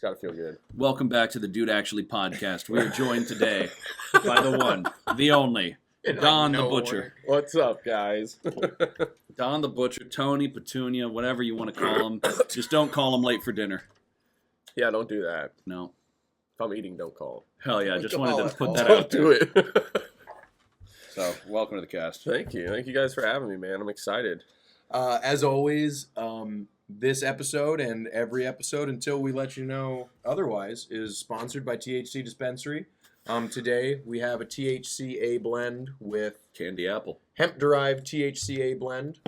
Gotta feel good. Welcome back to the Dude Actually podcast. We are joined today by the one, the only, Don the Butcher. What's up, guys? Don the Butcher, Tony, Petunia, whatever you want to call him. Just don't call him late for dinner. Yeah, don't do that. No. If I'm eating, don't call. Hell yeah, just wanted to put that Don't out there. do it. So, welcome to the cast. Thank you. Thank you guys for having me, man. I'm excited. As always, this episode and every episode until we let you know otherwise is sponsored by THC Dispensary. Today we have a THCA blend with Candy apple. hemp-derived THCA blend,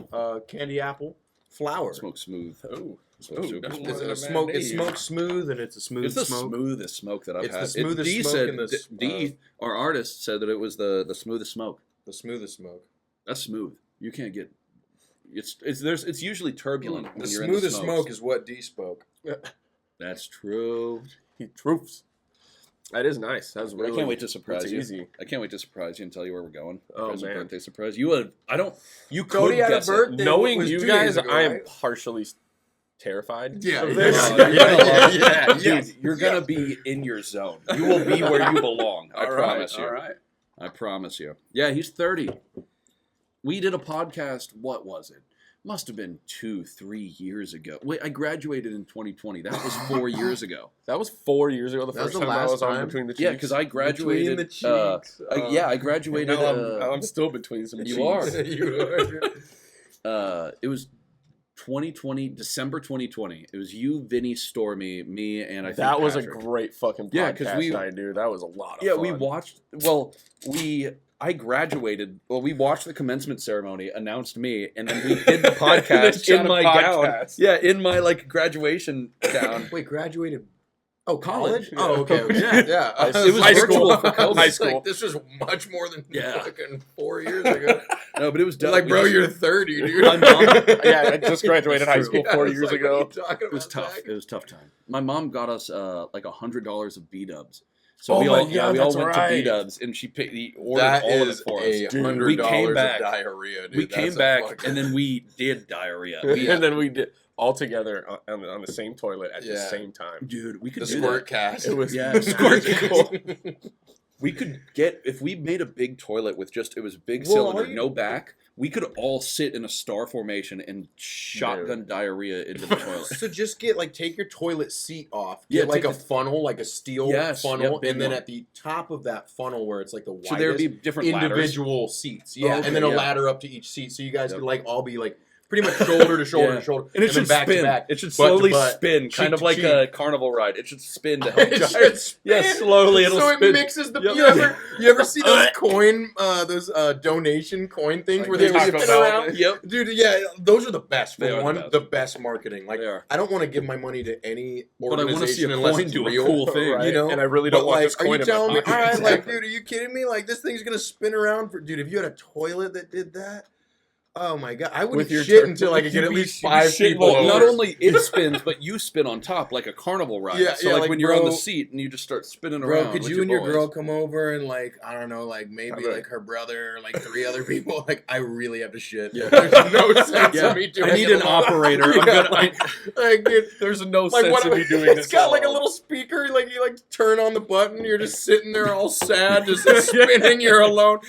candy apple flower. Smoke smooth. Oh, Smoke super that's smooth. It's what a a smoke. man It's needs. smoked smooth, and it's a smooth It's the smoke. smoothest smoke that I've It's had. the smoothest D smoke said, in this, D, our artist, said that it was the smoothest smoke. The smoothest smoke. That's smooth. You can't get... It's usually turbulent when The you're in the smoothest smokes. smoke is what D spoke. That's true. He troops. That is nice. That was really. I can't wait to surprise it's you. Easy. I can't wait to surprise you and tell you where we're going. Oh, As a man. birthday surprise. You would. I don't. You could Cody had a guess it. birthday. Knowing was you 2 guys, days ago, I am right? partially terrified. Yeah, of yeah, this. You're gonna love- yeah, Dude, yes. you're gonna be in your zone. You will be where you belong. I All right, promise you. all right. I promise you. Yeah, he's 30. We did a podcast. What was it? Must have been 2-3 years ago. Wait, I graduated in 2020. That was 4 years ago. That was 4 years ago. The That was first the time I last was on time? Between the Cheeks. Yeah, because I graduated. Between the cheeks. I graduated. Now I'm still between some You cheeks. are. You are. It was 2020, December 2020. It was you, Vinny, Stormy, me, and I think That was a Patrick. great fucking podcast Yeah, 'cause we- night, dude. That was a lot of Yeah, fun. we watched. Well, I graduated. Well, we watched the commencement ceremony, announced me, and then we did the podcast Shot in a my gown. podcast. Yeah, in my graduation gown. Wait, graduated? Oh, College. college? Oh, okay. okay. Yeah. It I was like, virtual for I was high school. Like, this was much more than Yeah. fucking 4 years ago. No, but it was They're dope. like, We bro, just- you're 30, dude. My mom- Yeah, I just graduated high It's school Yeah, 4 it's years like, ago. What are you talking It was about, tough. Zach? It was a tough time. My mom got us like $100 of B-dubs. So Oh we my all, God, we all that's went right. to B-dubs, and she ordered That all of is it for us. a Dude, we came $100 back- of diarrhea, dude. We That's came a back, fucking- and then we did diarrhea. And then we did all together on the same toilet at the Yeah. same time. Dude, we could the do squirt that. cast. It was Yeah, squirt magical. We could get, if we made a big toilet with just, it was big Well, cylinder, are you- no back, we could all sit in a star formation and shotgun diarrhea into the toilet. So just take your toilet seat off. Yeah, Get like take a funnel, like a steel Yes, funnel, yep, big and then one. at the top of that funnel where it's like the widest, So there would be different ladders. individual seats. Yeah, okay, and then a yeah. ladder up to each seat, so you guys Yep. could all be pretty much shoulder to shoulder Yeah. to shoulder, And it then should back spin. to back. It should butt to slowly butt, spin, cheek kind of to like cheek. a carnival ride. It should spin to help It drive. should spin. Yeah, slowly it'll so spin. it mixes the. Yep. You ever see those donation coin things Like where they Taco spin Bell. around? Yep. Dude, yeah, those are the best. They For are one, the best. the best marketing. Like, They are. I don't want to give my money to any But I want to see organization a unless coin it's do a real. cool thing. Right. You know, And I really don't But, want this are you coin in my telling me? pocket. All right, Exactly. dude, are you kidding me? Like, this thing's gonna spin around for, dude. If you had a toilet that did that, oh my god, I wouldn't With your shit turn- until I could get at you least be 5 shit people. well, Not over. only it spins, but you spin on top like a carnival ride. Yeah, so yeah, like like, when you're on the bro- seat and you just start spinning Bro, around. could with you and your boys. girl come over and I don't know, maybe Have a- her brother, 3 other people? I really have to shit. Yeah. There's no sense Yeah, in me doing I need it an alone. operator. I'm Yeah, gonna, dude, There's no like, sense what in me doing it's this. got alone. a little speaker, you turn on the button, you're just sitting there all sad, just spinning, you're alone.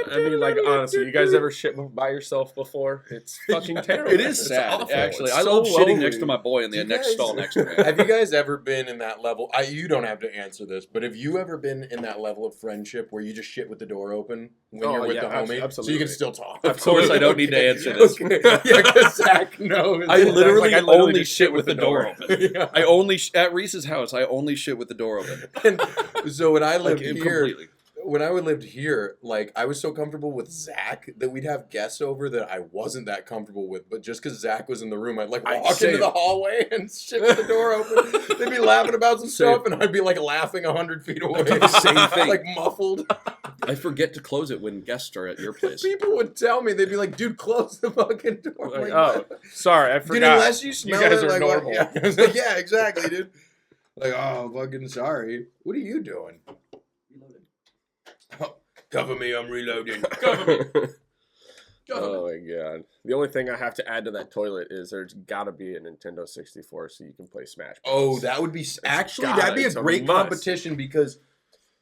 I mean, honestly, you guys ever shit by yourself before? It's fucking terrible. it is It's sad, awful. actually. It's I so love shitting lonely. next to my boy in the Do you next guys- stall next to me. Have you guys ever been in that level? You don't have to answer this, but have you ever been in that level of friendship where you just shit with the door open when Oh, you're with yeah, the homie, so you absolutely. can still talk? Of course, I don't need to answer this. Okay. Yeah, because Zach knows. I literally, I literally only just shit with the door open. Yeah. I only at Reese's house. I only shit with the door open. And so when I lived here, completely. when I lived here, I was so comfortable with Zach that we'd have guests over that I wasn't that comfortable with. But just because Zach was in the room, I'd walk same. into the hallway and shit with the door open. They'd be laughing about some Same. stuff, and I'd be laughing 100 feet away, do the same thing. muffled. I forget to close it when guests are at your place. People would tell me, they'd be like, "Dude, close the fucking door." I'm Like, like, oh, sorry, I dude, forgot. unless you smell guys it, are what- normal. Yeah. I was like, yeah, exactly, dude. Oh, fucking sorry. What are you doing? Oh, cover me, I'm reloading. Cover me. Oh my god! The only thing I have to add to that toilet is there's got to be a Nintendo 64 so you can play Smash Bros. Oh, that would be actually gotta- that'd be a it's a great must. competition because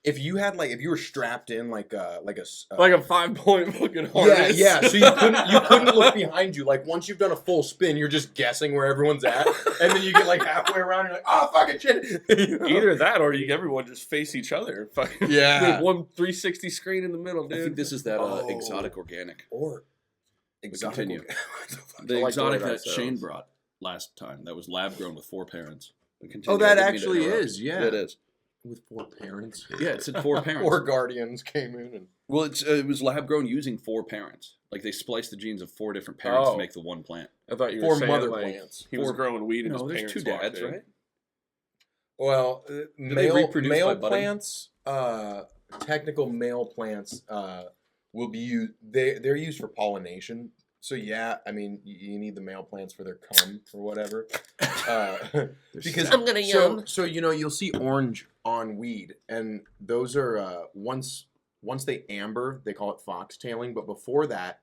if you had if you were strapped in like a like a 5-point fucking yeah, harness. yeah. So you couldn't look behind you. Like once you've done a full spin, you're just guessing where everyone's at, and then you get like halfway around, and you're like, oh fucking shit. You know? Either that or everyone just face each other. Fucking Yeah. one 360 screen in the middle, I dude. think this is that Oh. exotic organic. Or exotic. Continue. What the fuck? The I like exotic the way that that Shane sounds. brought last time. That was lab grown with 4 parents. But Oh, continue. that I didn't mean to actually interrupt. is. Yeah, It is. with 4 parents. Yeah, it said 4 parents. 4 guardians came in and. Well, it was lab grown using 4 parents. Like they spliced the genes of 4 different parents Oh. to make the one plant. I thought you were 4 saying mother like, plants. he was 4 growing weed and No, his there's parents 2 walked dads, in. right? Well, they reproduce male by budding? plants, technical male plants, will be used. They're used for pollination. So yeah, I mean, you need the male plants for their cum or whatever. Because I'm gonna yum. so you'll see orange on weed, and those are once they amber, they call it foxtailing. But before that,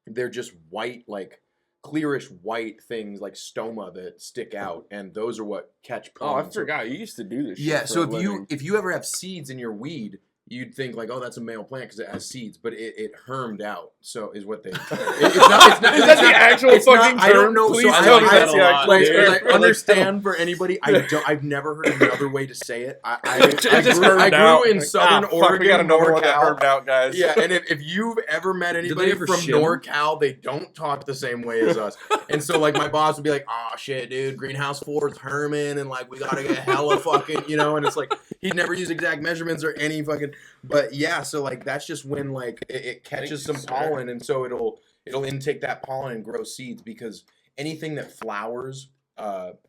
they're just white, like clearish white things like stoma that stick out, and those are what catch Oh, I pollen. So- forgot. You used to do this shit. yeah, for so a living. if you ever have seeds in your weed, you'd think like, oh, that's a male plant because it has seeds, but it hermed out. So is what they. It's not. Is that the actual it's fucking not, I don't term? know. Please so tell me I, that's the I, actual like, term. like, understand for anybody. I've never heard another way to say it. I just grew hermed out. in Like, Southern fuck, we Oregon, got another one that NorCal. hermed out, guys. Yeah, and if you've ever met anybody ever from shim? NorCal, they don't talk the same way as us. And so, like, my boss would be like, oh, shit, dude, Greenhouse 4's Herman, and, like, we gotta get hella fucking, and it's like, he'd never use exact measurements or any fucking, but yeah, so, like, that's just when, like, it catches some Thank you, sir. pollen, and so it'll intake that pollen and grow seeds, because anything that flowers,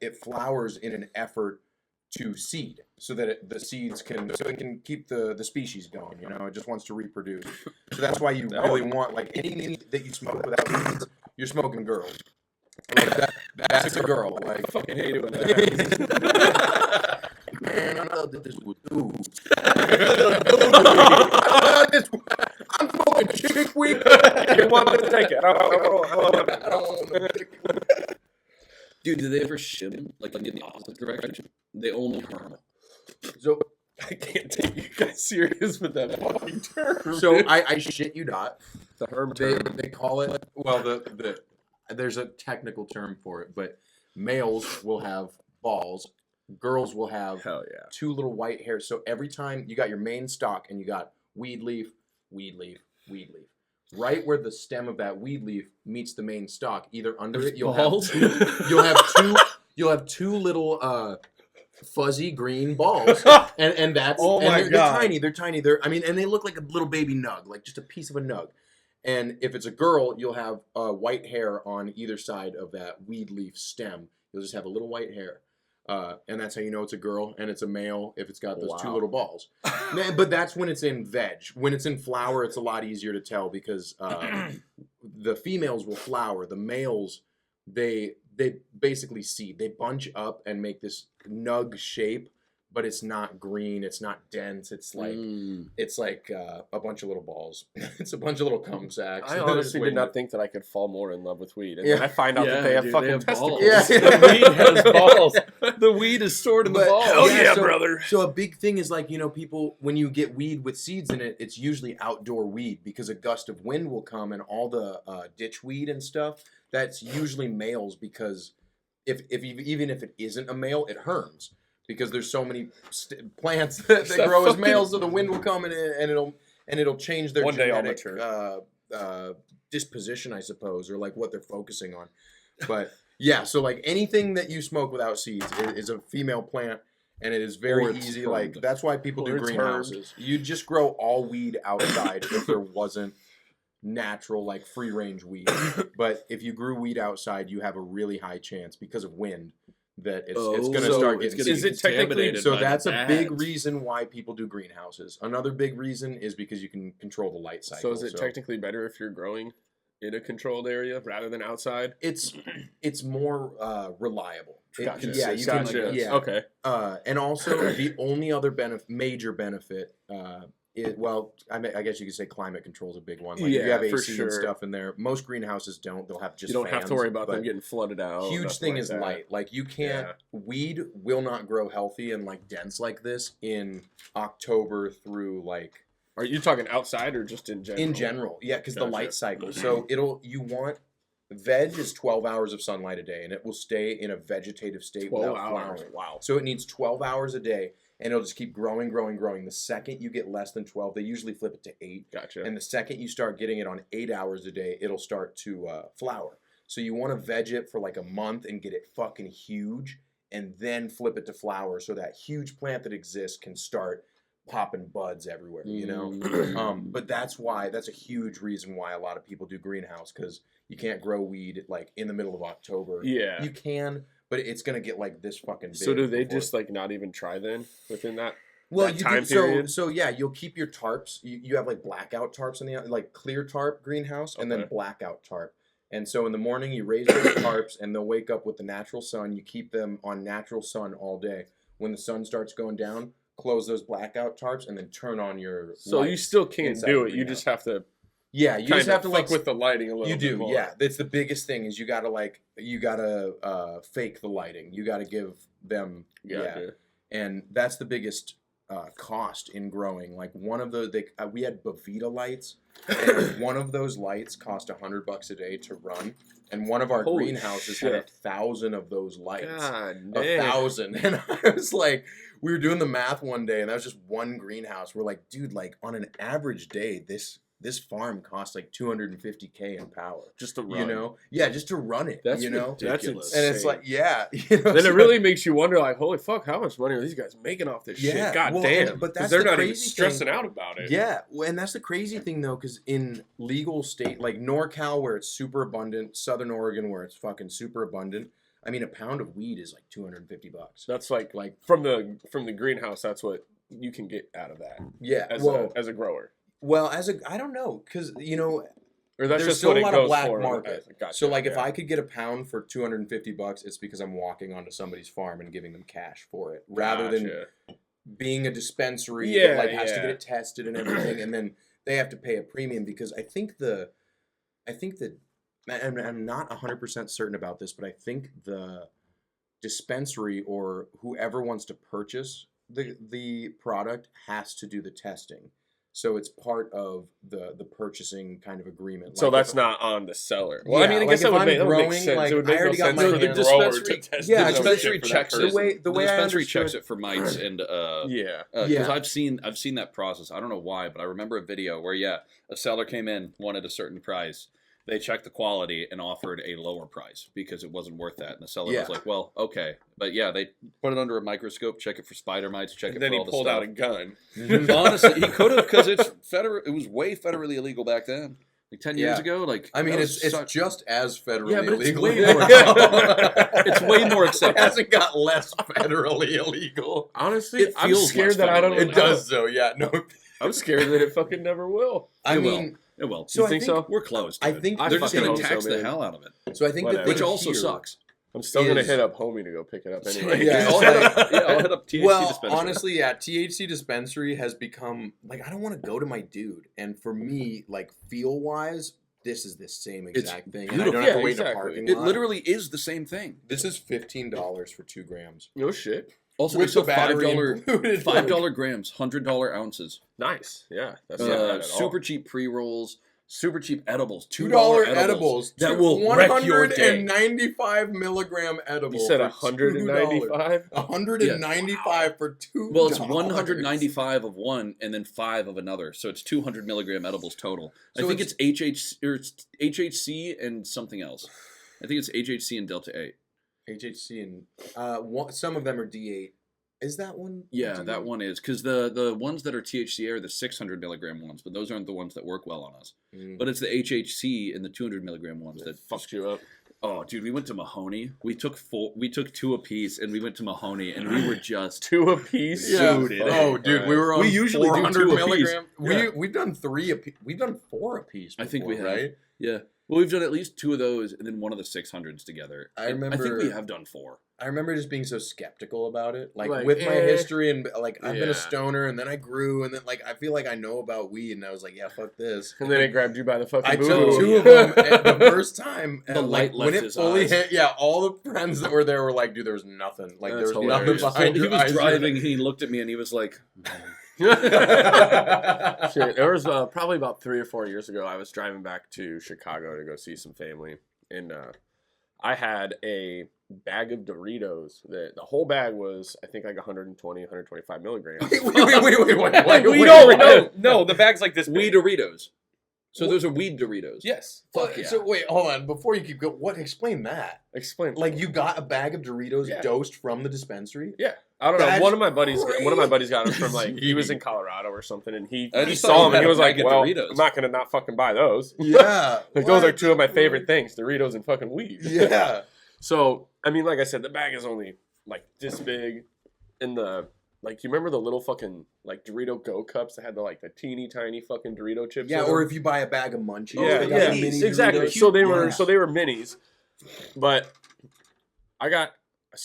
it flowers in an effort to seed, so that the seeds can keep the species going. It just wants to reproduce. So that's why you really want, like, anything that you smoke without seeds, you're smoking girls. Like that's a girl. Like, I fucking hate it when that happens. man, I love that this was ooh. I'm smoking chick weed. You want to take it. I don't want it. Dude, did they ever shim like in the opposite direction? They only herm. So I can't take you guys serious with that fucking term. so I shit you not. the herm They term. they call it, well, the there's a technical term for it, but males will have balls, girls will have Hell yeah. 2 little white hairs. So every time you got your main stalk and you got weed leaf, weed leaf, weed leaf. Right where the stem of that weed leaf meets the main stalk, either under it you'll have Balls? you'll have 2 little fuzzy green balls. And that's Oh and my they're God. tiny. They're tiny. And they look like a little baby nug, like just a piece of a nug. And if it's a girl, you'll have white hair on either side of that weed leaf stem. You'll just have a little white hair. And that's how you know it's a girl, and it's a male if it's got those 2 Wow. little balls. But that's when it's in veg. When it's in flower, it's a lot easier to tell because the females will flower. The males, they basically seed. They bunch up and make this nug shape, but it's not green. It's not dense. It's like a bunch of little balls. It's a bunch of little cum sacks. I honestly did not think that I could fall more in love with weed. And Yeah. then I find out that they have dude, fucking have testicles. balls. Yeah. The weed has balls. The weed is stored in the But- balls. Hell yeah, brother. So a big thing is like, people, when you get weed with seeds in it, it's usually outdoor weed because a gust of wind will come and all the ditch weed and stuff, that's usually males because even if it isn't a male, it herms because there's so many plants that that grow as fucking- males, so the wind will come and it'll change their One day I'll genetic disposition, I suppose, or like what they're focusing on. But yeah, so like anything that you smoke without seeds is a female plant, and it is very Or it's easy. hermed. Like that's why people Or do it's greenhouses. You just grow all weed outside if there wasn't natural, like free range weed. But if you grew weed outside, you have a really high chance because of wind that it's going to so start it's getting gonna Is seeds. it technically- contaminated So by the that's a big bads. reason why people do greenhouses. Another big reason is because you can control the light cycle. So is it technically better if you're growing in a controlled area rather than outside? It's more reliable. Gotcha. Yeah, you can. Gotcha. Yeah. Okay. And also the only other major benefit I guess you could say climate control is a big one. Like if Yeah, you have for AC and sure. stuff in there. Most greenhouses don't. They'll have just You don't have to fans, worry about them but getting flooded out. huge nothing thing like is that. light. Like you can't. Yeah. Weed will not grow healthy and like dense like this in October through like Are you talking outside or just in general? in general. Yeah, because the Gotcha. light cycle. So you want veg is 12 hours of sunlight a day, and it will stay in a vegetative state 12 without hours. flowering. Wow. So it needs 12 hours a day, and it'll just keep growing, growing, growing. The second you get less than 12, they usually flip it to 8. Gotcha. And the second you start getting it on 8 hours a day, it'll start to flower. So you want to veg it for like a month and get it fucking huge, and then flip it to flower so that huge plant that exists can start popping buds everywhere, you know? But that's a huge reason why a lot of people do greenhouse, because you can't grow weed like in the middle of October. Yeah. You can, but it's going to get like this fucking big. So do they before- just like not even try then within that? Well, that you time do, period? so yeah, you'll keep your tarps. You have like blackout tarps in the like clear tarp greenhouse and then Okay. blackout tarp. And so in the morning you raise those tarps and they'll wake up with the natural sun. You keep them on natural sun all day. When the sun starts going down, close those blackout tarps and then turn on your. So you lights still can't inside do the it. You greenhouse. just have to. Yeah, you kind just have to like fuck with the lighting a little. you bit do, more. yeah. That's the biggest thing is you gotta fake the lighting. You gotta give them Gotcha. and that's the biggest cost in growing. Like one of we had Bovita lights, and one of those lights cost $100 a day to run, and one of our Holy greenhouses had shit. 1,000 of those lights. God A damn. 1,000, and I was like, we were doing the math one day, and that was just one greenhouse. We're like, dude, like on an average day, this farm costs like $250K in power. Just to run. You know, yeah, just to run it. That's you know, That's ridiculous. and it's insane. like, yeah, you know, Then so- it really makes you wonder, like, holy fuck, how much money are these guys making off this Yeah, shit? God well, damn. and- but 'Cause that's they're the not even crazy stressing thing. out about it. Yeah, well, and that's the crazy thing though, because in legal state like NorCal, where it's super abundant, Southern Oregon, where it's fucking super abundant. I mean, a pound of weed is like $250. That's like from the greenhouse. That's what you can get out of that Yeah, as a grower, I don't know, because you know, or that's there's just still what a it lot of goes black for. market. Gotcha, So like if yeah. I could get a pound for $250, it's because I'm walking onto somebody's farm and giving them cash for it, rather than Gotcha. being a dispensary Yeah, that like has to yeah. get it tested and everything, and then they have to pay a premium because I think that I'm not 100% certain about this, but I think the dispensary or whoever wants to purchase the product has to do the testing. So it's part of the purchasing kind of agreement. So Like that's if- not on the seller. Well, I Yeah, mean, I like guess that if would I'm make growing, sense. like, It would I make no already got sense my for the hand- grower dispensary- to test yeah, the it on dispensary shit for that checks person. it. The way I dispensary checks understood- it for mites and Yeah. because Yeah. I've seen that process. I don't know why, but I remember a video where a seller came in, wanted a certain price. They checked the quality and offered a lower price because it wasn't worth that. And the seller Yeah. was like, "Well, okay, but yeah, they put it under a microscope, check it for spider mites, check And it then for he all the pulled stuff." out a gun. Honestly, he could have because it was way federally illegal back then, like 10 years Yeah. ago. Like I mean, that was it's such- just as federally Yeah, but it's illegal. way now. more- it's way more It acceptable. hasn't got less federally illegal. Honestly, It I'm feels scared less that I don't. federally It does, though. Yeah, no. I'm scared that it fucking never will. I It will. mean, It will. So You I think think- so? We're closed. I dude. think they're the just thing- going so, to tax the man. hell out of it, so I think Whatever. the which thing also here- sucks. I'm still gonna is- hit up homie to go pick it up anyway. Yeah. I'll hit up THC Well, dispensary. honestly, yeah, THC dispensary has become like I don't want to go to my dude, and for me, like feel wise, this is the same exact thing. And I don't beautiful. have to Yeah, wait in a exactly. parking It lot. literally is the same thing. This is $15 for 2 grams. No shit. Also, With it's the a battery $5 included. $5 grams, $100 ounces. Nice. Yeah. That's not bad at Super all. cheap pre rolls, super cheap edibles, $2 edibles edibles that will wreck your day. 195 milligram edible. You said for 195. 195 for $2. Well, it's 195 of one and then 5 of another, so it's 200 milligram edibles total. So I think it's HHC and something else. I think it's HHC and Delta 8. HHC and some of them are D8. Is that one? Yeah, D8? that one is because the ones that are THC are the 600 milligram ones, but those aren't the ones that work well on us. Mm. But it's the HHC and the 200 milligram ones that Fucked you up. Oh, dude, we went to Mahoney. We took 2 apiece, and we went to Mahoney, and we were just 2 apiece. Yeah. Suited. Oh, dude, we were on We usually do 400 2 apiece. milligram. Yeah. We've done 3 apiece. We've done 4 apiece. I think we before, have. right? yeah. Well, we've done at least 2 of those, and then one of the 600s together. I And I think remember- we have done 4. I remember just being so skeptical about it. Like Like, with my eh. history and like I've been Yeah. a stoner and then I grew and then like I feel like I know about weed and I was like, yeah, fuck this. And then it grabbed you by the fucking I boo. took 2 of them at the first time. The and, light like when left it his fully eyes. hit, yeah, all the friends that were there were like, dude, there was nothing. Like That's there was nothing hilarious. behind he your was eyes. driving. He looked at me and he was like, Shit, there was probably about 3 or 4 years ago. I was driving back to Chicago to go see some family, and I had a bag of Doritos. The whole bag was, I think, like 120, 125 milligrams. Wait, No, the bag's like this. weed Doritos. So those are weed Doritos. Yes. Fuck yeah. So wait, hold on. Before you keep going, what? Explain that. Explain. Like you got a bag of Doritos Yeah. dosed from the dispensary. Yeah, I don't know. That's One of my buddies got it from like he was crazy. in Colorado or something, and he I just thought saw you them and had he a was like, bag of "Well, Doritos." I'm not gonna not fucking buy those. Yeah, Like those are what? two of my favorite things: Doritos and fucking weed." Yeah, So I mean, like I said, the bag is only like this big, and the like. You remember the little fucking like Dorito Go cups that had the like the teeny tiny fucking Dorito chips? yeah. in Or them? if you buy a bag of munchies, yeah, they got yeah, the mini exactly. Doritos. So they were Yeah. minis, but I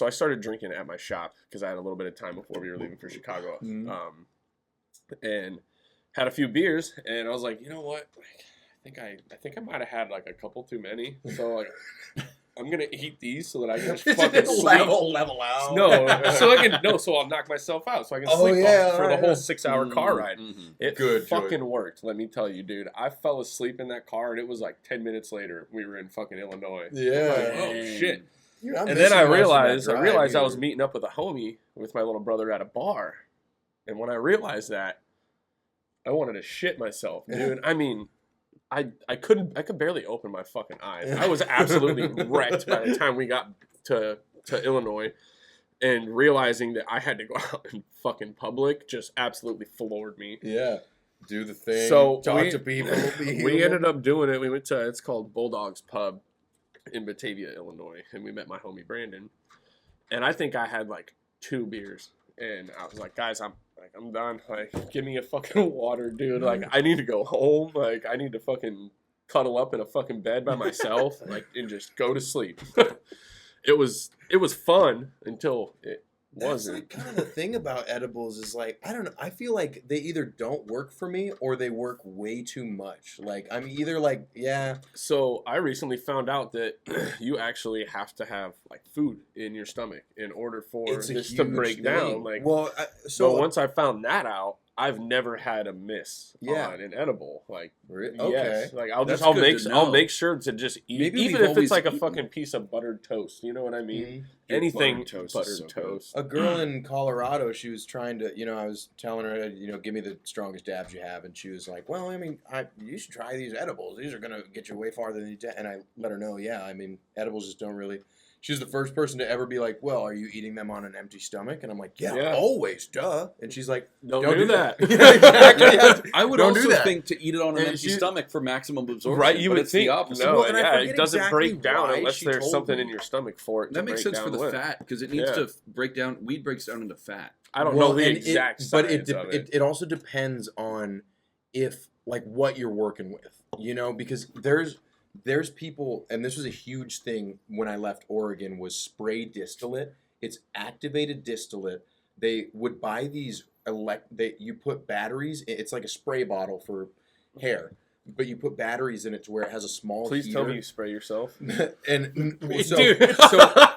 started drinking at my shop because I had a little bit of time before we were leaving for Chicago, Mhm. and had a few beers, and I was like, you know what, like, I think I might have had like a couple too many, so like I'm gonna eat these so that I can just fucking sleep. level out. So I'll knock myself out so I can Oh, sleep yeah, for the yeah. whole 6-hour car ride. Mhm. It Good fucking choice. worked. Let me tell you, dude. I fell asleep in that car, and it was like 10 minutes later. We were in fucking Illinois. Yeah. Like, oh shit. You're not And then missing I much of that realized drive I was either. meeting up with a homie with my little brother at a bar, and when I realized that, I wanted to shit myself, dude. I mean, I could barely open my fucking eyes. I was absolutely wrecked by the time we got to Illinois, and realizing that I had to go out in fucking public just absolutely floored me. Yeah. Do the thing. So talk to people. We ended up doing it. We went to, it's called Bulldog's Pub in Batavia, Illinois, and we met my homie Brandon. And I think I had like 2 beers, and I was like, guys, I'm done. Like, give me a fucking water, dude. Like, I need to go home. Like, I need to fucking cuddle up in a fucking bed by myself, like, and just go to sleep. It was fun until it That's wasn't. like kind of the thing about edibles is like, I don't know. I feel like they either don't work for me or they work way too much. Like I'm either like, yeah, So I recently found out that you actually have to have like food in your stomach in order for it's a this huge to break thing. down. Like, well, so once I found that out, I've never had a miss Yeah. on an edible. Like, okay. yes, like I'll That's I'll good make to I'll know. make sure to just eat, Maybe even we've if it's always like a eaten- fucking piece of buttered toast. You know what I mean? Mhm. Dude, Anything buttered toast is buttered so good. toast. A girl in Colorado, she was trying to, I was telling her, give me the strongest dabs you have, and she was like, well, I mean, you should try these edibles. These are gonna get you way farther than you. And I let her know, yeah, I mean, edibles just don't really. She was the first person to ever be like, well, are you eating them on an empty stomach? And I'm like, yeah. always, duh. And she's like, Don't don't do do that. that. Exactly. I would Don't do also that. think to eat it on an And empty she- stomach for maximum absorption. Right, you but would it's think the opposite. Well, and I yeah, forget it doesn't exactly break down why unless she there's told something me. in your stomach for it. That to makes break sense for down the with. fat because it needs Yeah. to break down. Weed breaks down into fat. I don't know the and exact but science of it. it also depends on if like what you're working with, because there's people, and this was a huge thing when I left Oregon, was spray distillate. It's activated distillate. They would buy these you put batteries. It's like a spray bottle for hair, but you put batteries in it to where it has a small. Please tell heater. me you spray yourself. And so, Dude.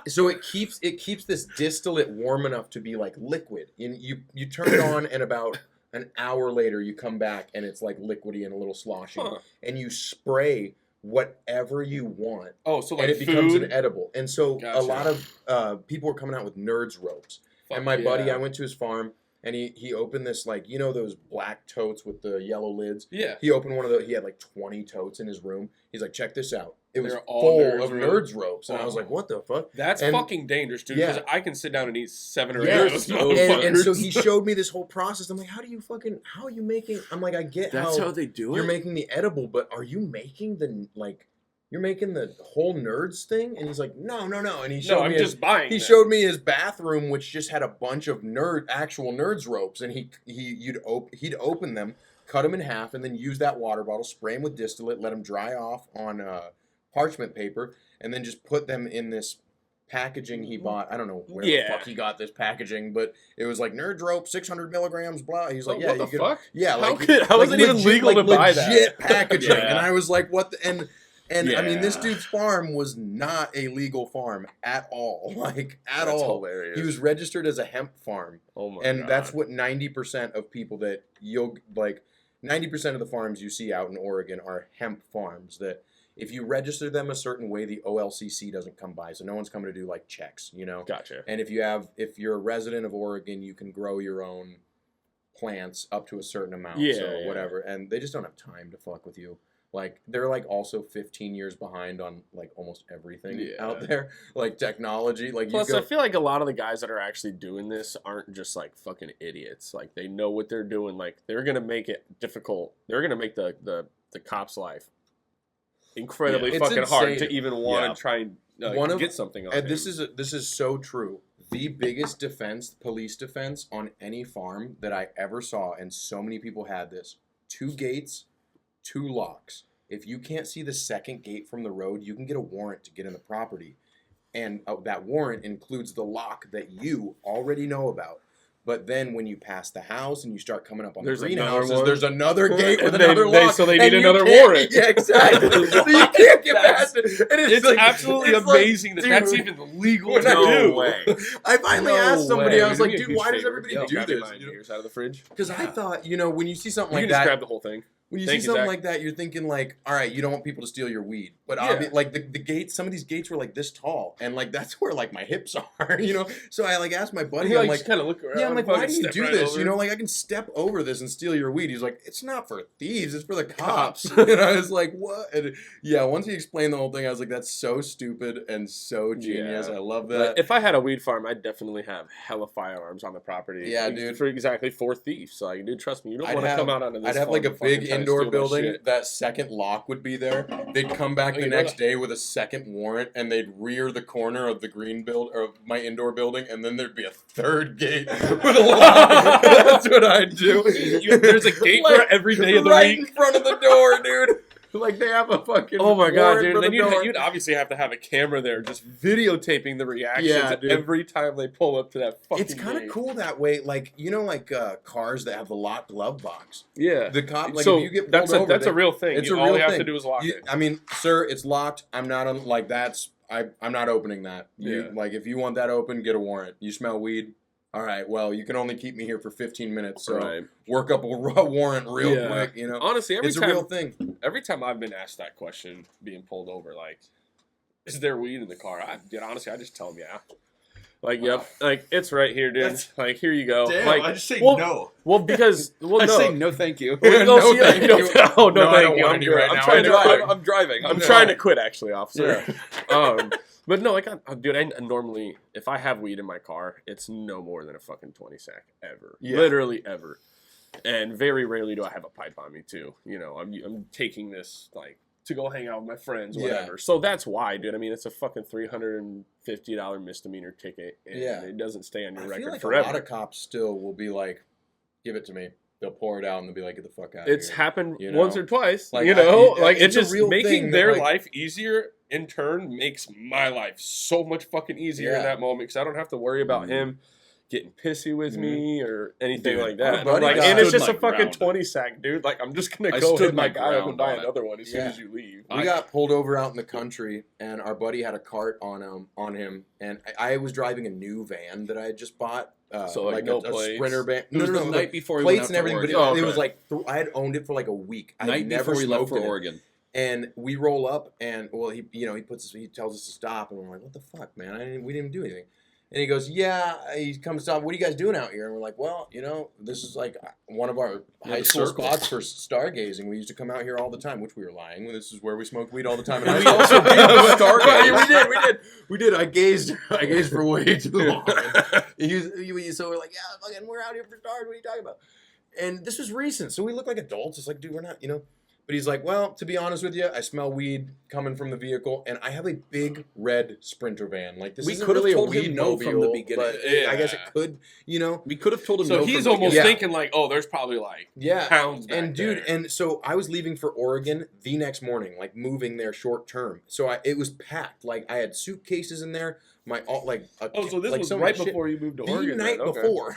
so it keeps this distillate warm enough to be like liquid. And you turn it on, and about an hour later you come back and it's like liquidy and a little sloshy, Huh. and you spray whatever you want, Oh, so like and it becomes food? an edible. And so Gotcha. a lot of people were coming out with Nerds ropes. And my buddy, I went to his farm, and he opened this, like, those black totes with the yellow lids. Yeah. He opened one of those. He had like 20 totes in his room. He's like, check this out. It was They're all full Nerds of ropes. Nerds ropes. And I was Oh. like, what the fuck? That's And- fucking dangerous, dude. Because Yeah. I can sit down and eat 7 or 8 Yeah. of those Oh, And so motherfuckers. he showed me this whole process. I'm like, how are you making, I'm like, I get That's how they do you're it. making the edible, but are you making you're making the whole Nerds thing? And he's like, no. And he showed No, I'm me just buying He them. showed me his bathroom, which just had a bunch of actual Nerds ropes, and he'd open them, cut them in half, and then use that water bottle, spray them with distillate, let them dry off on parchment paper, and then just put them in this packaging he bought. I don't know where Yeah. the fuck he got this packaging, but it was like Nerd Rope, 600 milligrams, blah. He's like, Oh, yeah, what you the could, fuck? yeah, How like could- how is it even legal to buy that? legit packaging? Yeah. And I was like, what? And I mean, this Yeah. dude's farm was not a legal farm at all, like at That's all. hilarious. He was registered as a hemp farm, Oh my and God. that's what 90% of people that you'll like. 90% of the farms you see out in Oregon are hemp farms that if you register them a certain way, the OLCC doesn't come by. So no one's coming to do like checks, you know? Gotcha. And if you're a resident of Oregon, you can grow your own plants up to a certain amount. Yeah, So yeah. whatever. And they just don't have time to fuck with you. Like they're like also 15 years behind on like almost everything Yeah. out there. Like technology. Like Plus, you go I feel like a lot of the guys that are actually doing this aren't just like fucking idiots. Like they know what they're doing. Like they're gonna make it difficult. They're gonna make the cop's life incredibly Yeah, it's fucking hard insane. to even want to Yeah. try and One of- get something on. And him. this is so true. The biggest police defense on any farm that I ever saw, and so many people had this: 2 gates, 2 locks. If you can't see the second gate from the road, you can get a warrant to get in the property, and that warrant includes the lock that you already know about. But then when you pass the house and you start coming up on There's the another greenhouses, one. there's another gate with And they- another they- lock. so they and need you another can't- warrant. Yeah, exactly. So you can't get past it. And it's like, absolutely it's like, amazing that that's dude, even legal when to I do. do- I finally asked somebody, I was like, Do me a dude, huge why does favor. everybody Yo, do grab me this? mine You know? beers out of the fridge. Because I thought, when you see something You like can just that, grab the whole thing. when you Thank see you, something Zach. like that, you're thinking like, all right, you don't want people to steal your weed. But Yeah. like the gates, some of these gates were like this tall, and like that's where like my hips are, you know. So I like asked my buddy, You I'm like, like, kind of look around. yeah, I'm like, fucking why do you step do right this? over. You know, like I can step over this and steal your weed. He's like, it's not for thieves, it's for the cops. And I was like, what? And yeah, once he explained the whole thing, I was like, that's so stupid and so genius. Yeah. I love But that. if I had a weed farm, I'd definitely have hella firearms on the property. Yeah, Like, dude. For thieves. So, like, dude, trust me, you don't I'd want to have- come out onto this I'd have like a farm and fucking big try to indoor steal my building. shit. That second lock would be there. They'd come back Oh, the you know next that? day with a second warrant, and they'd rear the corner of the green build or of my indoor building, and then there'd be a third gate with a lock. That's what I'd do. There's a gate Like, for every day of the right week. in front of the door, dude. Like they have a fucking. Oh my god, warrant dude! for Then the door. you'd obviously have to have a camera there, just videotaping the reactions Yeah, dude. every time they pull up to that fucking. It's kind of gate. cool that way, like cars that have the locked glove box. Yeah. The cop, like so if you get pulled that's over, a real thing. it's all a real you have thing. to do is lock it. I mean, sir, it's locked. I'm not I'm not opening that. You, Yeah. Like if you want that open, get a warrant. You smell weed. All right. Well, you can only keep me here for 15 minutes. So Right. work up a warrant real Yeah. quick. You know, Honestly, it's a real thing. every time I've been asked that question, being pulled over, like, is there weed in the car? Honestly, I just tell them, yeah. Like, Wow. yep. Like, it's right here, dude. That's- Like, here you go. Damn, like, I just say well, no. Well, because I no. say no, thank you. Well, No, see, thank no, you. Oh, no, No, I thank don't you. want I'm any good. right I'm now. trying to. I'm driving. I'm driving. I'm No. trying to quit, actually, officer. Yeah. But no, like, dude, I normally, if I have weed in my car, it's no more than a fucking 20 sack ever. Yeah. Literally ever. And very rarely do I have a pipe on me too. You know, I'm taking this like to go hang out with my friends, Yeah. whatever. So that's why, dude. I mean, it's a fucking $350 misdemeanor ticket, and Yeah. it doesn't stay on your I record feel like forever. a lot of cops still will be like, "Give it to me." They'll pour it out and they'll be like, "Get the fuck out!" It's of here. happened You know? once or twice. Like, you know, like it's it's a just real making thing that, their like- life easier. In turn, makes my life so much fucking easier in Yeah. that moment because I don't have to worry about Mhm. him getting pissy with me or anything Dude, like our that. buddy Like, got- and it's stood just a my fucking ground. 20 sack, dude. Like, I'm just gonna I go stood hit my my guy up and ground buy on it. another one as soon Yeah. as you leave. We got pulled over out in the country, and our buddy had a cart on him, and I was driving a new van that I had just bought. So, like, no a plates? Sprinter van. It was the no, night before we went plates out and to everything. But Oregon. it Oh, was okay. like I had owned it for like a week. I Night had never before we left smoked for in it. Oregon. And we roll up, and well, he tells us to stop, and we're like, "What the fuck, man? We didn't even do anything." And he goes, "Yeah." He comes to stop. "What are you guys doing out here?" And we're like, "Well, this is like one of our high the school circle. spots for stargazing. We used to come out here all the time," which we were lying. This is where we smoked weed all the time. In high We school. also did stargaze. We did. I gazed for way too long. So we're like, "Yeah, fucking, we're out here for stars. What are you talking about?" And this was recent, so we look like adults. It's like, dude, we're not, But he's like, "Well, to be honest with you, I smell weed coming from the vehicle, and I have a big red Sprinter van. Like this We isn't could have really a told him weed no from the mobile, beginning. but I guess it Yeah. could, We could have told him So no. he's from the almost Yeah. thinking like, oh, there's probably like Yeah. pounds back And dude, there. and so I was leaving for Oregon the next morning, like moving there short term. So it was packed. Like I had suitcases in there. Oh, so this like was so right much shit. before you moved to The Oregon. night then. Okay. before.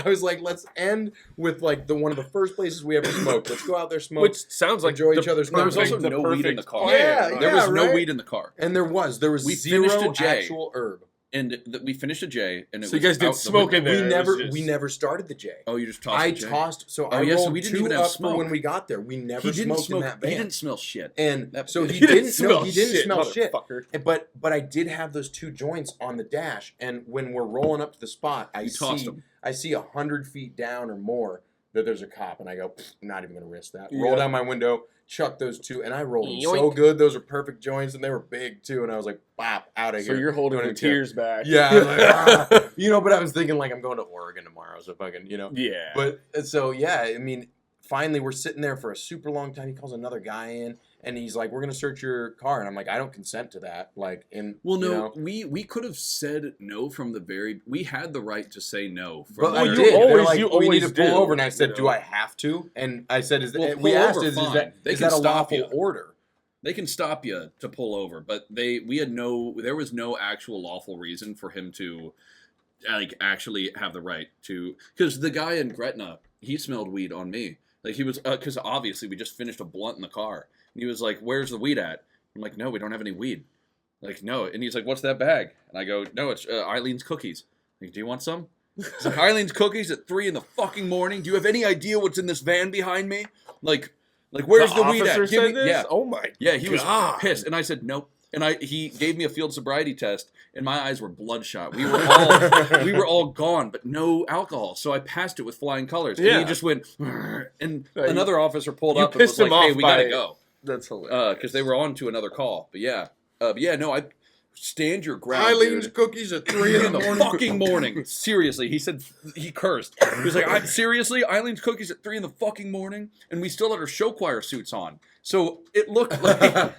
I was like, let's end with like one of the first places we ever smoked. Let's go out there, smoke. Which sounds like enjoy the each other's There was company. also no weed in the car. Yeah, There was no right? weed in the car. And there was We zero finished a J. actual herb. And we finished a J, and it So you was guys did out the smoke in window. there. We it never was just- we never started the J. Oh, you just tossed I the J? tossed so Oh, I yeah, so rolled we didn't 2 even have up for smoke. when we got there. We never He didn't smoked smoke. in that van. He didn't smell shit. And That so bitch. he He didn't smell he didn't smell shit. motherfucker. But I did have those 2 joints on the dash, and when we're rolling up to the spot, I You tossed them. see 100 feet down or more that there's a cop, and I go, I'm not even gonna risk that. Yeah. Roll down my window, chuck those 2, and I rolled them so Yoink. good. Those are perfect joints, and they were big too. And I was like, bop, out of So here. you're holding Don't the even care. tears back. Yeah, I was like, ah. But I was thinking like I'm going to Oregon tomorrow, so fucking, Yeah. But so yeah, I mean, finally we're sitting there for a super long time. He calls another guy in, and he's like, "We're gonna search your car," and I'm like, "I don't consent to that." Like, Well, no, you know? we could have said no from the very. We had the right to say no. From But the I very- did. They're always- like, you we need to always pull do, over, and I said, you "Do know? I have to?" And I said, "Is Well, that?" We pull asked, over, "Is fine. that They is can that a stop lawful you. order?" They can stop you to pull over, but we had no. There was no actual lawful reason for him to, like, actually have the right to. Because the guy in Gretna, he smelled weed on me. Like he was, because obviously we just finished a blunt in the car, and he was like, "Where's the weed at?" I'm like, "No, we don't have any weed." Like, no, and he's like, "What's that bag?" And I go, "No, it's Eileen's cookies." Like, do you want some? He's like, "Eileen's cookies at 3 in the fucking morning. Do you have any idea what's in this van behind me? Like where's the weed at? officer Give said me, this? yeah, Oh my. yeah." He was God. pissed, and I said nope. And he gave me a field sobriety test, and my eyes were bloodshot. We were all gone, but no alcohol. So I passed it with flying colors. And Yeah. he just went, and Yeah, another officer pulled you up and was pissed him like, "Hey, off we gotta by- go," That's hilarious. because they were on to another call. But yeah, no, I stand your ground. Eileen's dude. cookies at 3 In the fucking morning. Seriously, he said, he cursed. He was like, seriously, Eileen's cookies at 3 in the fucking morning, and we still had our show choir suits on. So it looked like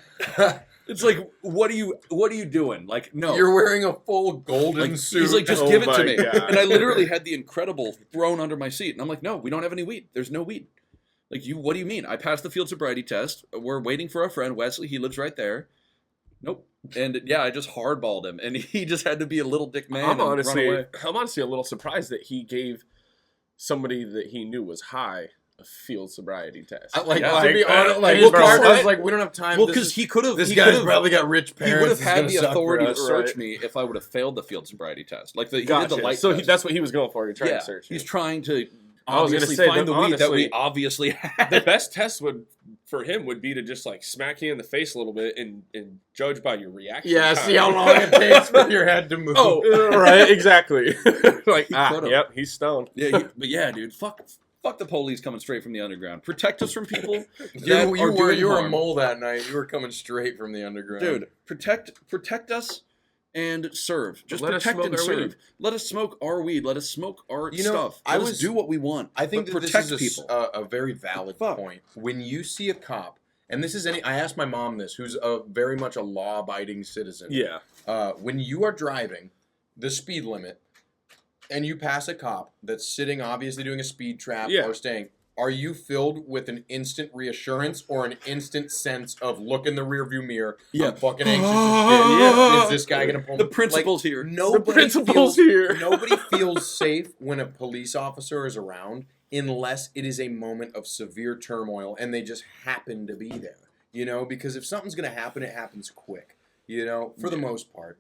it's like, what are you doing? Like, no. You're wearing a full golden Like, suit. he's like, just Oh give it to my me. God. And I literally had the Incredible thrown under my seat. And I'm like, no, we don't have any weed. There's no weed. Like, what do you mean? I passed the field sobriety test. We're waiting for our friend, Wesley. He lives right there. Nope. And yeah, I just hardballed him. And he just had to be a little dick man I'm and run away. honestly a little surprised that he gave somebody that he knew was high a field sobriety test. to be Like, honest, like his his bro, partner's what? like, we don't have time. Well, This because is- he could have. this he guy's could've- probably got rich He parents. would have It's had gonna the suck for authority to us. search right. me if I would have failed the field sobriety test. Like he did Gotcha. the light So test. that's what he was going for. He tried yeah, to search. he's you. trying to I was gonna obviously say, find the but weed that we honestly, obviously had. The best test for him would be to just like smack you in the face a little bit and judge by your reaction. Yeah, time. see how long it takes for your head to move. Oh, right, exactly. Like, He ah, could've. yep, he's stoned. But yeah, dude, fuck the police coming straight from the underground. Protect us from people that You are were doing a harm. mole that night. You were coming straight from the underground, Dude, protect us and serve. Just Let us protect smoke and our serve. weed. Let us smoke our weed. Let us smoke our You know, stuff. I Let us was- do what we want. I think but that protect this is people. a very valid Fuck. point. When you see a cop, and this is I asked my mom this, who's very much a law-abiding citizen. Yeah. When you are driving the speed limit, and you pass a cop that's sitting, obviously doing a speed trap Yeah. or staying, are you filled with an instant reassurance or an instant sense of look in the rearview mirror? Yeah. I'm fucking anxious as shit. Yeah. Is this guy gonna pull me? The principal's here. Nobody The principal's feels, here. Nobody feels safe when a police officer is around unless it is a moment of severe turmoil and they just happen to be there. Because if something's going to happen, it happens quick, for the most part.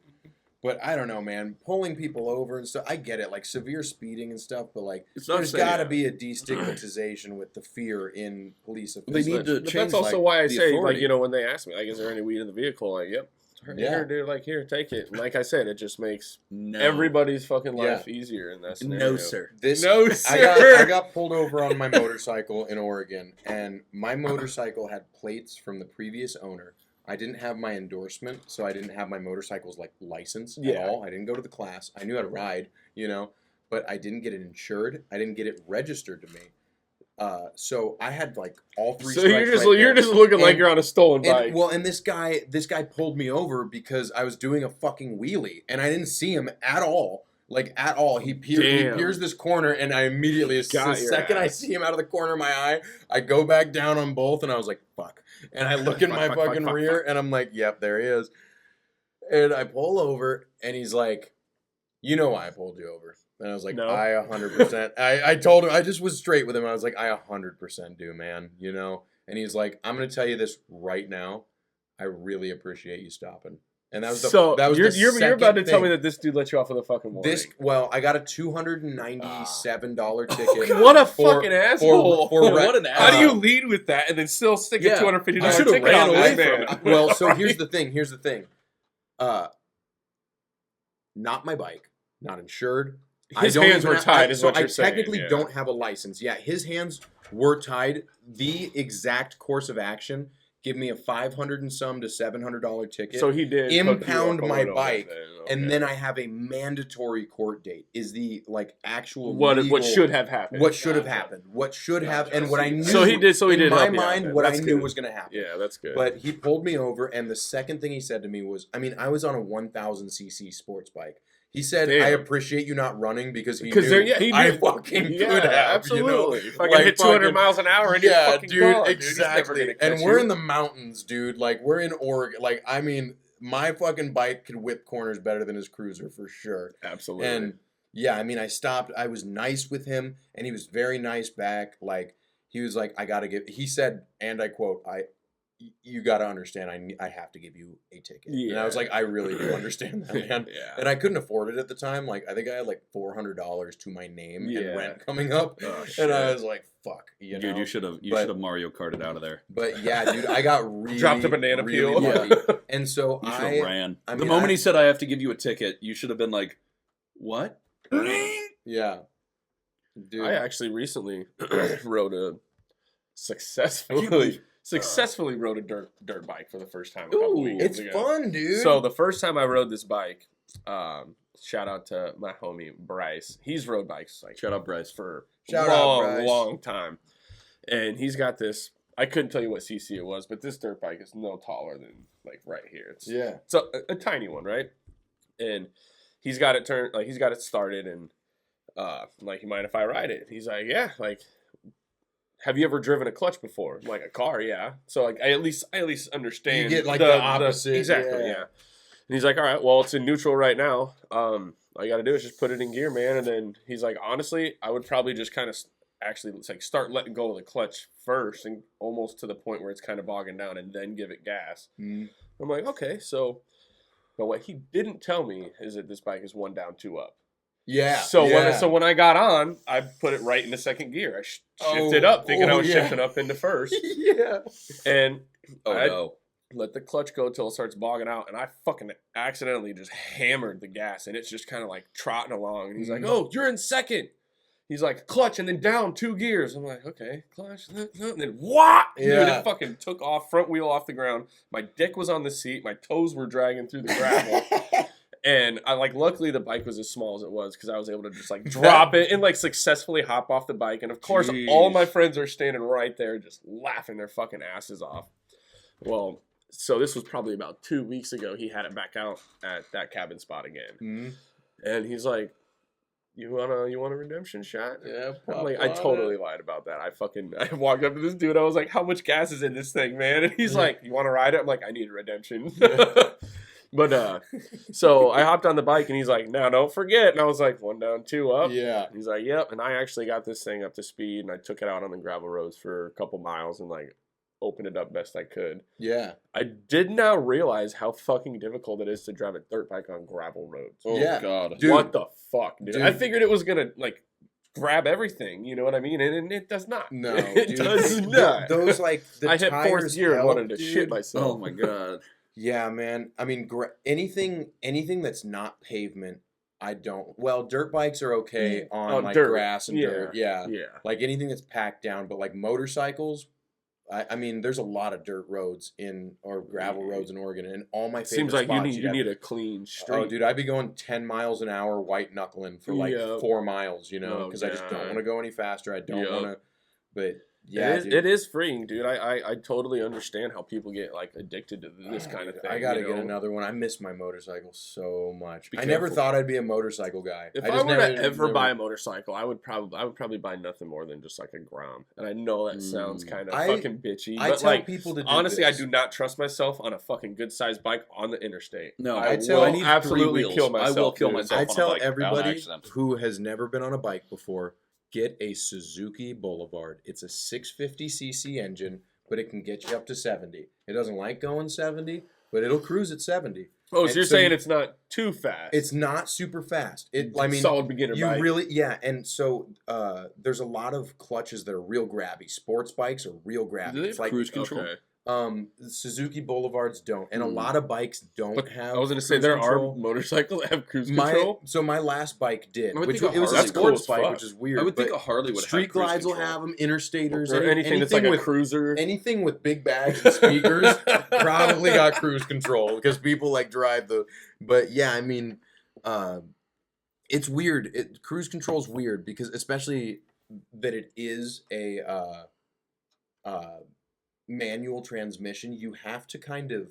But I don't know, man. Pulling people over and stuff, I get it, like severe speeding and stuff, but like It's not there's safe. got to be a destigmatization with the fear in police officers. They need to But change. that's also like, why I the say, authority. like, when they ask me, like, is there any weed in the vehicle? Like, yep. Yeah. Here, dude, like, here, take it. And like I said, it just makes No. everybody's fucking life easier in that scenario. No, sir. No, I sir. got pulled over on my motorcycle in Oregon, and my motorcycle had plates from the previous owner. I didn't have my endorsement, so I didn't have my motorcycle's license at Yeah. all. I didn't go to the class. I knew how to ride, but I didn't get it insured. I didn't get it registered to me. So I had all three. So strikes you're just right you're there. just looking like And- you're on a stolen bike. And this guy pulled me over because I was doing a fucking wheelie, and I didn't see him at all. At all. He Damn. peers this corner, and I immediately, the Got your second I ass. see him out of the corner of my eye, I go back down on both, and I was like, fuck. And I look in my Fuck, fucking fuck, rear, fuck. and I'm like, yep, there he is. And I pull over, and he's like, "You know why I pulled you over?" And I was like, No. "I 100%." I told him, I just was straight with him. I was like, "I 100% do, man. You know." And he's like, "I'm gonna tell you this right now. I really appreciate you stopping." And that was the So that was you're the you're about to second tell me thing. that this dude let you off with a fucking warning. I got a $297 ticket. What a for- fucking asshole! What an How do you asshole. lead with that and then still stick Yeah, a $250 I should've ticket ran on away this from man? it. Well, so Right? here's the thing. Not my bike, not insured. His I don't hands even were have- tied, is so what you're I saying, technically yeah. don't have a license. Yeah, his hands were tied. The exact course of action give me a $500 and some to $700 ticket. So he did impound hook you up a my little bike, bit then, and okay. then I have a mandatory court date. Is the actual what legal, should have happened? what should have Gotcha. happened, what should have, Gotcha. and what I knew. So he did in my help you out mind then. what That's I knew good. was going to happen. Yeah, that's good. But he pulled me over, and the second thing he said to me was, I was on a 1,000cc sports bike. He said, Damn. "I appreciate you not running," because he because knew he I knew- fucking yeah, could have. absolutely. You know? Fucking Like hit 200 fucking- miles an hour in your Yeah, fucking dude, car, dude. He's never exactly. gonna And catch we're you. in the mountains, dude. Like, we're in Oregon. Like, my fucking bike could whip corners better than his cruiser for sure. Absolutely. And yeah, I stopped. I was nice with him, and he was very nice back. Like, he was like, he said, and I quote, you got to understand, I have to give you a ticket. And I was Yeah. like, I really do understand that, man. yeah. And I couldn't afford it at the time. Like, I think I had like $400 to my name Yeah. and rent coming up. Oh, And I shit. was like, fuck, you know. Dude, you should have But- Mario Karted out of there. But yeah, dude, I got really Dropped a banana really peel. lucky. And so You should have ran. I The mean, moment he said, "I have to give you a ticket," you should have been like, "What?" yeah, dude. I actually recently successfully rode a dirt bike for the first time a couple Ooh, weekends it's ago. fun, dude. So the first time I rode this bike, shout out to my homie Bryce. He's rode bikes like Shut up, Bryce. for Shout out, Bryce. long time, and he's got this. I couldn't tell you what cc it was, but this dirt bike is no taller than like right here. It's yeah, so a tiny one, right? And he's got it turned, like he's got it started, and like, you mind if I ride it? He's like, yeah. Like, have you ever driven a clutch before? I'm like, a car, yeah. So like, I at least understand. You get, like, the opposite, exactly, yeah. yeah. And he's like, all right, well, it's in neutral right now. All you got to do is just put it in gear, man. And then he's like, honestly, I would probably just kind of actually like start letting go of the clutch first, and almost to the point where it's kind of bogging down, and then give it gas. Mm. I'm like, okay, so, but what he didn't tell me is that this bike is 1 down, 2 up. yeah. So yeah. when I got on, I put it right into second gear. I shifted up, thinking I was yeah. shifting up into first, yeah, and Oh I no! let the clutch go till it starts bogging out, and I fucking accidentally just hammered the gas, and it's just kind of like trotting along. And he's like, "Oh, you're in second." He's like, "Clutch and then down 2 gears." I'm like, "Okay, clutch." And then what? Dude, Yeah. it fucking took off, front wheel off the ground. My dick was on the seat. My toes were dragging through the gravel. And I like, luckily the bike was as small as it was, because I was able to just like drop it and like successfully hop off the bike. And of course, Jeez. all my friends are standing right there just laughing their fucking asses off. Well, so this was probably about 2 weeks ago. He had it back out at that cabin spot again. Mm. And he's like, you want a redemption shot? Yeah, I'm like, I totally lied about that. I walked up to this dude. I was like, how much gas is in this thing, man? And he's like, you want to ride it? I'm like, I need a redemption. But so I hopped on the bike, and he's like, no, don't forget. And I was like, 1 down, 2 up. Yeah. He's like, yep. And I actually got this thing up to speed, and I took it out on the gravel roads for a couple miles and like opened it up best I could. Yeah. I did now realize how fucking difficult it is to drive a dirt bike on gravel roads. Oh Yeah. god! Dude. What the fuck, dude? Dude. I figured it was gonna like grab everything, you know what I mean? And it does not. No, it dude. does not. Those like the I hit tires 4th gear and help, wanted to dude. shit myself. Oh my god! Yeah, man. I mean, anything that's not pavement, I don't. Well, dirt bikes are okay on On like dirt. grass and Yeah. dirt. Yeah. Yeah. Like anything that's packed down, but like motorcycles, I mean, there's a lot of dirt roads or gravel roads in Oregon, and all my favorite Seems like spots you need a clean street. Oh, dude, I'd be going 10 miles an hour white knuckling for like Yep. 4 miles, you know, Oh, because I just don't God. want to go any faster. I don't Yep. want to But yeah, dude. it is freeing, dude. I totally understand how people get like addicted to this kind of thing. I gotta you get know? another one. I miss my motorcycle so much. Be I never careful. thought I'd be a motorcycle guy. If I I just were never, to ever never- buy a motorcycle, I would probably buy nothing more than just like a Grom. And I know that sounds kind of fucking bitchy, I but tell like people to do honestly, this. I do not trust myself on a fucking good sized bike on the interstate. No, I I tell- need absolutely three wheels. kill myself, I will kill dude. myself. I on a tell bike on everybody accident. who has never been on a bike before, get a Suzuki Boulevard. It's a 650cc engine, but it can get you up to 70. It doesn't like going 70, but it'll cruise at 70. Oh, so And you're so saying you- it's not too fast? It's not super fast. I mean, solid beginner you bike. really, yeah. And so there's a lot of clutches that are real grabby. Sports bikes are real grabby. Do they It's have like cruise control? Okay. Suzuki Boulevards don't, and a Hmm. lot of bikes don't But have. I was gonna say cruise there control. are motorcycles that have cruise control. My last bike did, I would which think a it was a Harley- That's cool sports as bike, fuck. which is weird. I would think but a Harley would street have cruise glides will control. have them, interstators, Or anything that's like with, a cruiser. anything with big bags and speakers probably got cruise control because people like drive the. But yeah, I mean, it's weird. Cruise control's weird because especially that it is a manual transmission. You have to kind of.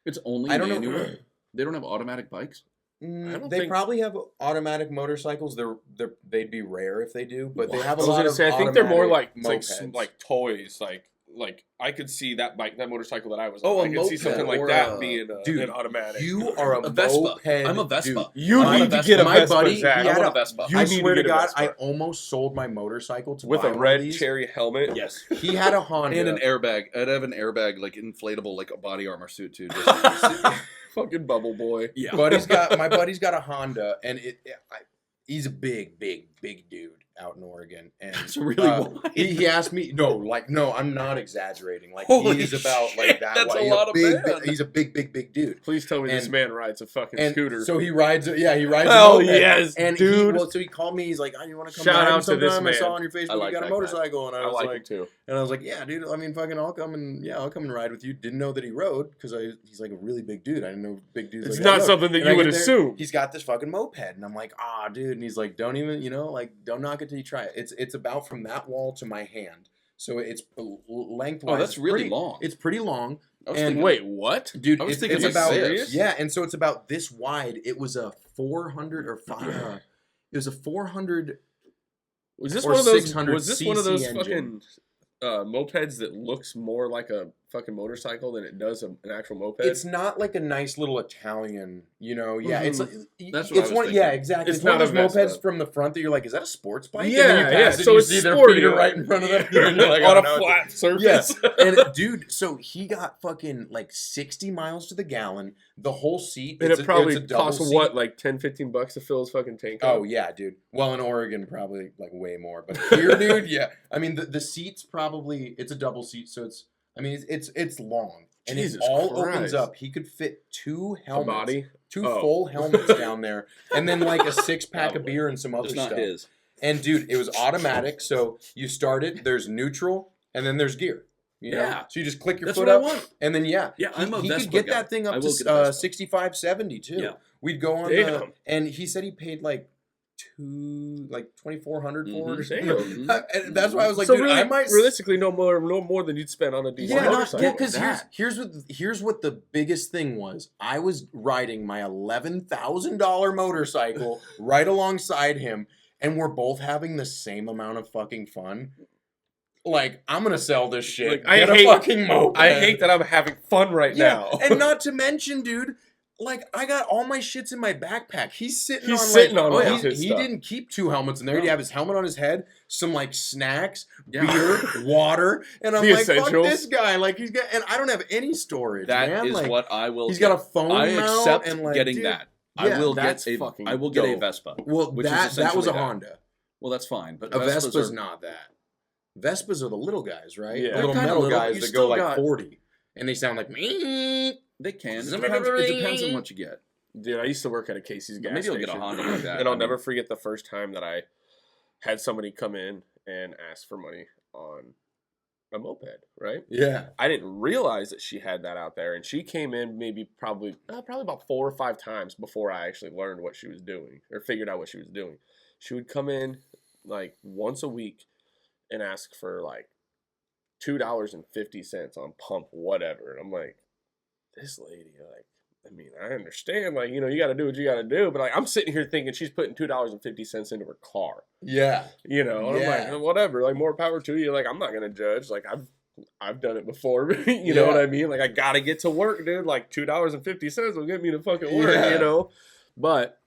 It's only I don't manual. know. They don't have automatic bikes. don't They think- probably have automatic motorcycles. They'd be rare if they do, but they have a I was lot gonna of. say I think they're more like automatic mopeds. like toys. Like I could see that bike, that motorcycle that I was. Oh, on. a I could see moped something like or that a- being Dude, an automatic. You are a Vespa. moped. I'm a Vespa. dude. You I'm a need to Vespa. get a My Vespa, buddy, Zach. he I had want a Vespa. You I need to swear to get a God, Vespa. I almost sold my motorcycle to with buy a one of red these. cherry helmet. Yes. He had a Honda. And an airbag. I'd have an airbag, like inflatable, like a body armor suit too. Just in case. Fucking bubble boy. Yeah. My buddy's got a Honda, and he's a big dude out in Oregon, and It's really wide. he asked me, no, I'm not exaggerating. Like Holy he is about like shit, that. that's wide. a He's lot of big, man. He's a big dude. Please tell me this And- man rides a fucking And scooter. so he rides. Yeah, he rides. Hell a moped. yes, and dude. So he called me. He's like, "Oh, you want to come Shout ride out to this sometime? I saw man. on your I Facebook like you got a that guy. motorcycle." And I I was like like, it too. and I was like, "Yeah, dude. I mean, fucking, I'll come and ride with you." Didn't know that he rode because he's like a really big dude. I didn't know big dudes. It's like that not rode. something that And I you would get there, assume. He's got this fucking moped, and I'm like, dude. And he's like, don't even, don't knock it till you try it. It's about from that wall to my hand, so it's lengthwise. Oh, that's really pretty- long. It's pretty long, I was and- thinking- Wait, what? dude. I was It's, thinking it's like about this. yeah, and so it's about this wide. It was a 400 or 5. It was a 400. Was this Or one of those? 600 Was this one of those cc fucking engine. mopeds that looks more like a fucking motorcycle than it does an actual moped? It's not like a nice little Italian, Yeah, it's like That's what I it's was one. thinking. Yeah, exactly. It's It's, one not of a those Vespa. mopeds from the front that you're like, is that a sports bike? And Yeah, then you pass yeah, it, so you it's see their sporty. feet are right in front of them. And you're like, on oh, a no, flat surface. Yes, and dude, so he got fucking like 60 miles to the gallon. The whole seat, And it's it probably it's a double costs seat. what, like $10-15 to fill his fucking tank up? Oh yeah, dude. Well, in Oregon, probably like way more, but here, dude, yeah. I mean, the seats probably it's a double seat, so it's long, and Jesus it all opens Christ. up. He could fit 2 A helmets, body? 2 Oh. full helmets down there, and then like a 6-pack of Probably. beer and some other It's not stuff. his. And dude, it was automatic, so you start it. There's neutral, and then there's gear. You know? Yeah. So you just click your That's foot what I up, want. and then yeah, Yeah, I'm a he Vespa could get guy. that thing I up will to get a Vespa. 65, 70 too. Yeah. We'd go on, Damn. and he said he paid like 2,400 for it. Or something. Damn. And that's why I was like, so dude, really, I might realistically, no more than you'd spend on a decent yeah, motorcycle. because that. here's what the biggest thing was. I was riding my $11,000 motorcycle right alongside him, and we're both having the same amount of fucking fun. Like, I'm gonna sell this shit. Like, I Get a hate- fucking moped. I hate that I'm having fun right now. and not to mention, dude. Like, I got all my shits in my backpack. He's sitting He's on sitting like, on oh, all he, his he stuff. didn't keep 2 helmets in there. He'd No. have his helmet on his head, some like snacks, Yeah. beer, water, and I'm The like, fuck essentials. this guy. Like he's got, and I don't have any storage. That man. is like, what I will. he's get. got a phone I mount accept and like getting dude, that. yeah, I will that's get a. fucking I will get a dope. Vespa. Well, which is that was a essentially that. Honda. Well, that's fine, but A Vespa's are, not that. Vespas are the little guys, right? Yeah. The little They're kinda metal little, guys you that still go like got- 40, and they sound like me. They can. It depends on what you get. Dude, I used to work at a Casey's gas Maybe you'll station. get a Honda like that. And I'll I mean- never forget the first time that I had somebody come in and ask for money on a moped, right? Yeah. I didn't realize that she had that out there, and she came in probably about 4 or 5 times before I actually learned what she was doing or figured out what she was doing. She would come in like once a week and ask for like $2.50 on pump whatever. And I'm like, this lady, like, I mean, I understand, like, you know, you got to do what you got to do, but like, I'm sitting here thinking she's putting $2.50 into her car, Yeah. you know, and Yeah. I'm like, whatever, like, more power to you. Like, I'm not gonna judge. Like, I've done it before, you know what I mean? Like, I gotta get to work, dude. Like, $2.50 will get me to fucking work, you know. But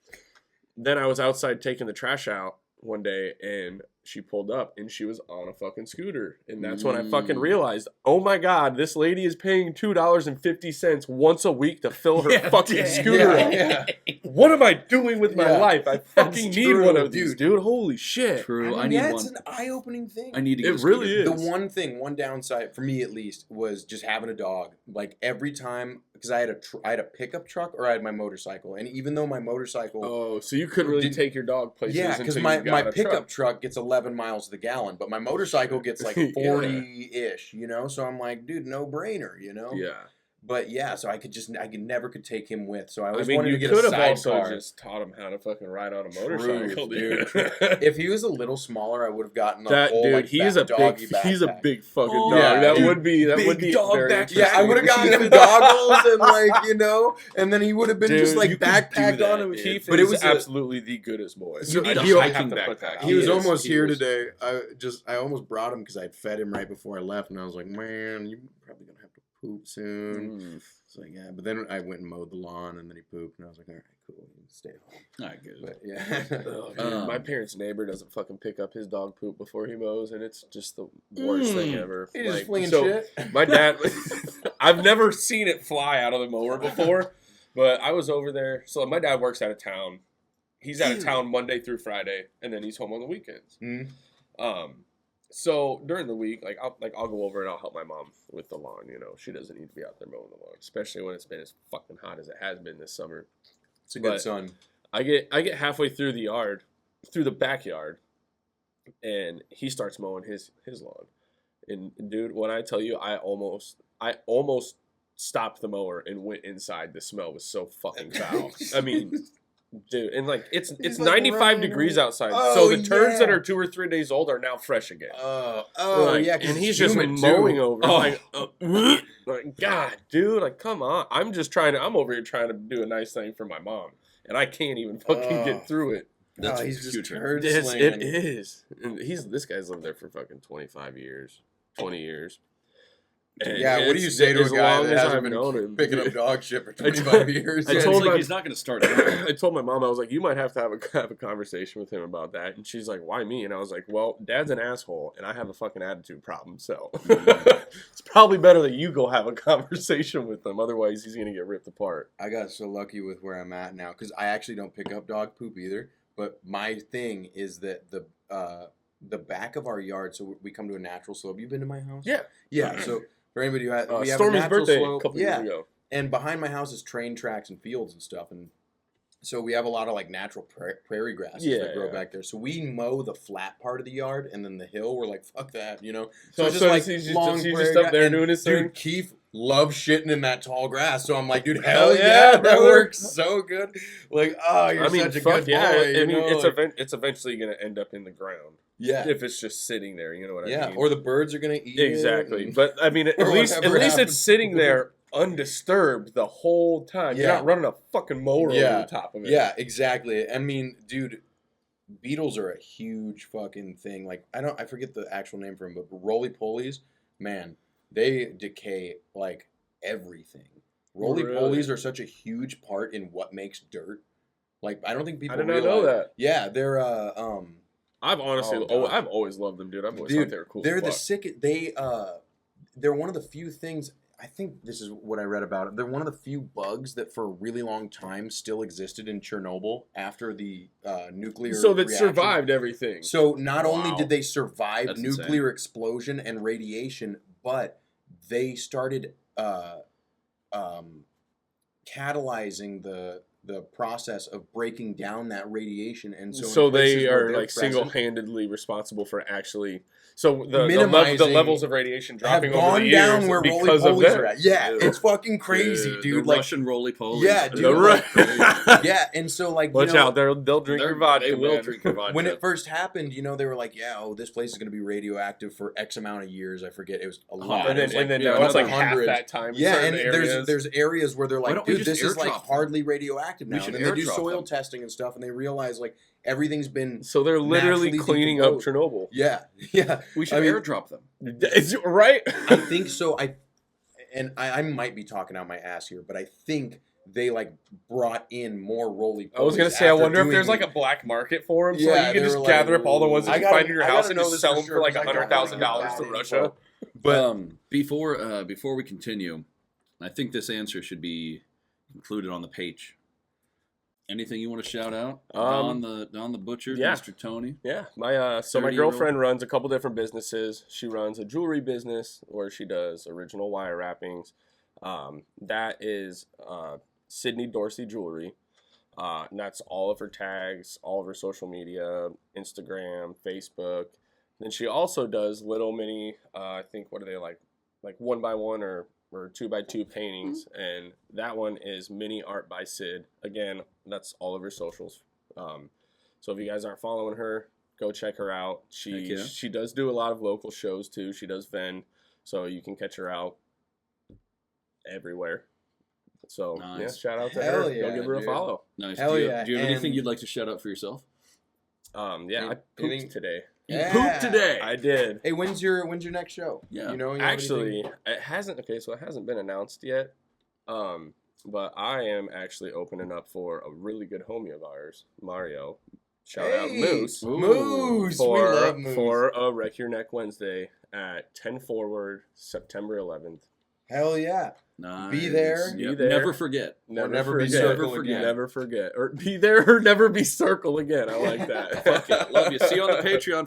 then I was outside taking the trash out one day, and she pulled up, and she was on a fucking scooter, and that's when I fucking realized, oh my god, this lady is paying $2.50 once a week to fill her fucking scooter up. Yeah. What am I doing with my Yeah. life? I fucking That's need true, one of these, dude. dude. Holy shit. True. I mean, need yeah, one. it's an eye-opening thing. I need to get It a really scooter. is. The one downside for me at least was just having a dog. Like every time, because I had a pickup truck or I had my motorcycle, and even though my motorcycle, Oh, so you couldn't really take your dog places yeah, until because you my got a pickup truck. truck gets 11 miles to the gallon, but my motorcycle gets like Yeah. 40-ish, you know. So I'm like, dude, no brainer, you know. Yeah. But yeah, so I never could take him with. So I I always mean, wanted you to get a could have also sidecar. just taught him how to fucking ride on a True, motorcycle, dude. If he was a little smaller, I would have gotten a That whole dude, like he's a doggy big, he's a backpack. big fucking Oh, dog. yeah, that dude. would be Big dog very back- Yeah, I would have gotten him goggles and like, you know, and then he would have been just Dude, like you could do backpacked that, on him. dude. Keith But is it was absolutely the goodest boy. You need a He'll hiking have to put backpack. that out. He was is. almost He here was- today. I almost brought him because I'd fed him right before I left, and I was like, man, you're probably gonna have to poop soon. Mm. It's like, yeah, but then I went and mowed the lawn, and then he pooped, and I was like, all right, cool, you can stay home. All right, good. But yeah, Oh, dude, my parents' neighbor doesn't fucking pick up his dog poop before he mows, and it's just the worst thing ever. he's just Like, flinging so shit. my dad, I've never seen it fly out of the mower before, but I was over there. So my dad works out of town. He's out of town Monday through Friday, and then he's home on the weekends. Mm. So during the week, I'll go over and I'll help my mom with the lawn. You know, she doesn't need to be out there mowing the lawn, especially when it's been as fucking hot as it has been this summer. It's a good But- son. I get halfway through the backyard, and he starts mowing his lawn. And dude, when I tell you, I almost stopped the mower and went inside. The smell was so fucking foul. I mean, dude, and like it's He's, 95 running degrees around. outside, Oh, so the turds that yeah. are 2 or 3 days old are now fresh again. Oh yeah, 'cause and it's he's just humid, mowing too. over. Oh. Like, God, dude, like, come on. I'm over here trying to do a nice thing for my mom, and I can't even fucking Oh. get through it. That's Oh, he's just future. turd It slinging. is. And this guy's lived there for fucking 25 years, 20 years. And Yeah, what do you it's say to a as guy long that as hasn't I've been known him? picking up Dude. dog shit for I 25 years? I Yeah, told it's like my- he's not going to start now. I told my mom, I was like, you might have to have a conversation with him about that. And she's like, why me? And I was like, well, Dad's an asshole, and I have a fucking attitude problem, so it's probably better that you go have a conversation with him. Otherwise, he's gonna get ripped apart. I got so lucky with where I'm at now because I actually don't pick up dog poop either. But my thing is that the back of our yard, so we come to a natural slope. You been to my house? Yeah. Yeah. So for anybody who has, we have Stormy's a natural birthday slope. a couple yeah. years ago. And behind my house is train tracks and fields and stuff, and so we have a lot of like natural prairie grasses that grow Yeah. back there. So we mow the flat part of the yard, and then the hill we're like, fuck that, you know. So it's he's just up there doing his thing. Dude, Keith loves shitting in that tall grass, so I'm like, dude, Hell hell yeah, yeah, that brother. works so good. Like, oh, you're I mean, such a fuck good boy. yeah. you I mean, know, like- it's eventually gonna end up in the ground yeah, if it's just sitting there. You know what I yeah. mean? Or the birds are gonna eat it. Exactly. and- But I mean, at or least whatever it's happens. sitting there undisturbed the whole time. You're Yeah. not running a fucking mower over the top of it. Yeah, exactly. I mean, dude, beetles are a huge fucking thing. Like, I forget the actual name for them, but roly-polies, man, they decay like everything. Roly-polies are such a huge part in what makes dirt. Like, I don't think people I did not realize. know that. Yeah, they're I've honestly, Oh, God. I've always loved them, dude. I've always Dude, thought they were cool. they're as the fuck. sick. They're one of the few things. I think this is what I read about it. They're one of the few bugs that, for a really long time, still existed in Chernobyl after the nuclear. So that reaction. survived everything. So not only Wow. did they survive That's nuclear explosion and radiation, but they started catalyzing the process of breaking down that radiation, and so So in places they where are they're like present, single-handedly responsible for actually. So the Minimizing- levels of radiation have dropping over gone the down years where because roly of polies that. are at. Yeah, it's fucking crazy, The dude. Like, Russian roly-polies. Yeah, dude, The like- crazy. yeah, and so like, Watch you know, out, they'll drink your vodka. They will man. drink your vodka. when it first happened, you know, they were like, yeah, oh, this place is going to be radioactive for X amount of years. I forget. It was a lot. And It then, was like, and then yeah, now it's like another half 100. that time. In Yeah, certain and areas. there's areas where they're Why like, don't we dude, just this is like airdrop them? hardly radioactive We now. should And then they do airdrop soil them. testing and stuff, and they realize like everything's been. So they're literally naturally cleaning up decomposed. Chernobyl. Yeah, yeah. We should I mean- airdrop them. Is it right? I think so. I might be talking out my ass here, but I think they like brought in more roly. I was gonna say, I wonder if there's like a black market for them, so Yeah, you they can just were gather like, up all the ones that I you gotta- find in your I house gotta and know just this sell for them sure, for like 'cause I got $100,000 to that Russia. info. But before we continue, I think this answer should be included on the page. Anything you want to shout out? Don the butcher, yeah. Mr. Tony. Yeah, my so my 30-year-old. girlfriend runs a couple different businesses. She runs a jewelry business where she does original wire wrappings. That is Sydney Dorsey Jewelry. And that's all of her tags, all of her social media, Instagram, Facebook. Then she also does little mini, I think, what are they like 1x1 or 2x2 paintings, and that one is Mini Art by Sid. Again, that's all of her socials. So if you guys aren't following her, go check her out. Heck yeah. She does do a lot of local shows too. She does vend, so you can catch her out everywhere. So Nice. yeah, shout out to Hell her. yeah, Go give her a dude. follow. Nice. Hell do you, yeah, do you have anything and- you'd like to shout out for yourself? Yeah, I Anything- pooped today. You Yeah. pooped today. I did. Hey, when's your next show? Yeah. You know, you have Actually, anything? it hasn't. Okay, so it hasn't been announced yet. But I am actually opening up for a really good homie of ours, Mario. Shout out Hey, Moose. Moose. We For, love Moose. for a Wreck Your Neck Wednesday at 10 Forward, September 11th. Hell yeah. Nice. Be there. Be Yep. there. Never forget. never be forget. circle again. Never forget. Or be there or never be circle again. I like that. Fuck it. Love you. See you on the Patreon.